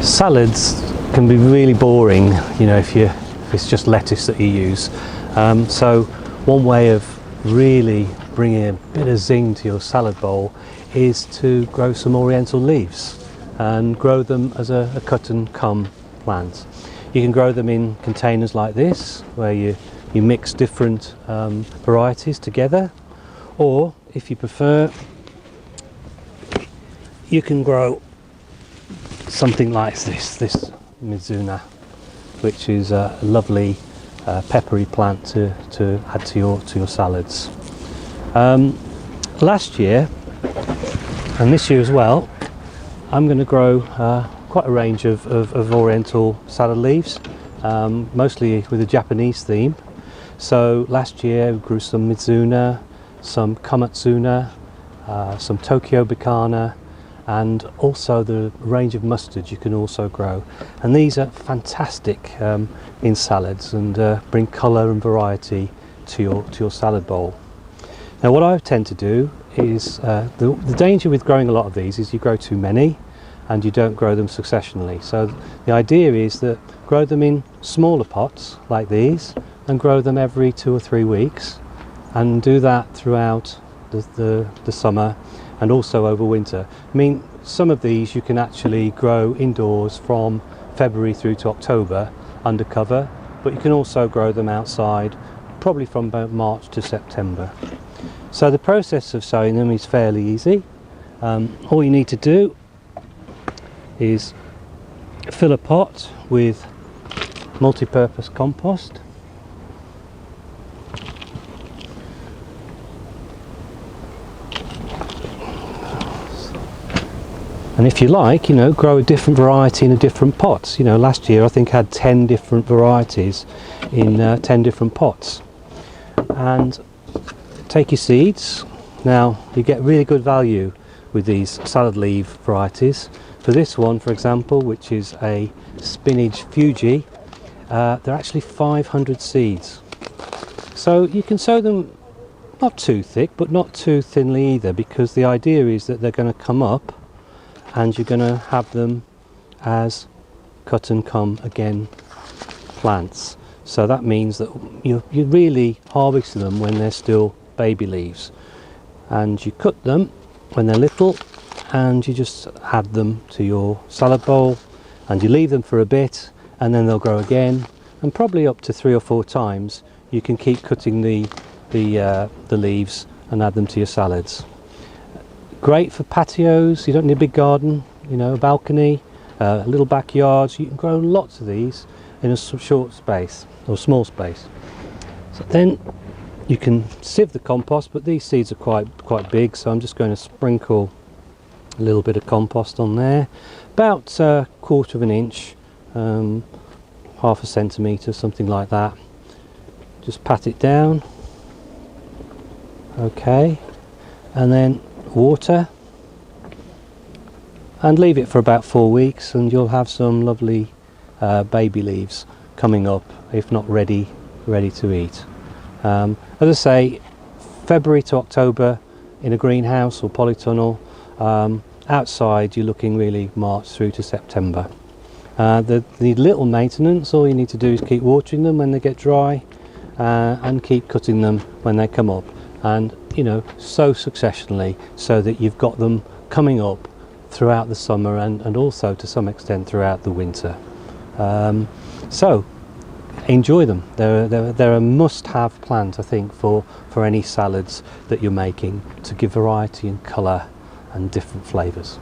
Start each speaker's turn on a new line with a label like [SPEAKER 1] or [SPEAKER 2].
[SPEAKER 1] Salads can be really boring, you know, if it's just lettuce that you use. So one way of really bringing a bit of zing to your salad bowl is to grow some Oriental leaves and grow them as a cut and come plant. You can grow them in containers like this, where you mix different varieties together, or if you prefer, you can grow something like this Mizuna, which is a lovely peppery plant to add to your salads. Last year and this year as well, I'm going to grow quite a range of Oriental salad leaves, mostly with a Japanese theme. So last year we grew some Mizuna, some Komatsuna, some Tokyo Bacana, and also the range of mustards you can also grow. And these are fantastic in salads and bring colour and variety to your salad bowl. Now what I tend to do is, the danger with growing a lot of these is you grow too many and you don't grow them successionally. So the idea is that grow them in smaller pots like these and grow them every 2 or 3 weeks, and do that throughout the summer and also over winter. I mean, some of these you can actually grow indoors from February through to October under cover, but you can also grow them outside probably from about March to September. So the process of sowing them is fairly easy. All you need to do is fill a pot with multi-purpose compost. And if you like, you know, grow a different variety in a different pots. You know, last year I think I had 10 different varieties in 10 different pots. And take your seeds. Now you get really good value with these salad leaf varieties. For this one, for example, which is a spinach Fuji, they're actually 500 seeds. So you can sow them not too thick, but not too thinly either, because the idea is that they're going to come up and you're going to have them as cut and come again plants. So that means that you really harvest them when they're still baby leaves, and you cut them when they're little and you just add them to your salad bowl and you leave them for a bit, and then they'll grow again, and probably up to 3 or 4 times you can keep cutting the leaves and add them to your salads. Great for patios. You don't need a big garden, you know, a balcony, a little backyard. So you can grow lots of these in a short space or small space. So then you can sieve the compost, but these seeds are quite big, so I'm just going to sprinkle a little bit of compost on there, about 1/4 of an inch, 1/2 centimetre, something like that. Just pat it down, okay, and then water, and leave it for about 4 weeks, and you'll have some lovely baby leaves coming up, if not ready to eat. As I say, February to October in a greenhouse or polytunnel. Outside you're looking really March through to September. They need little maintenance. All you need to do is keep watering them when they get dry, and keep cutting them when they come up, and you know, sow successionally so that you've got them coming up throughout the summer and also to some extent throughout the winter. So enjoy them. They're a must-have plant, I think, for any salads that you're making, to give variety and colour and different flavours.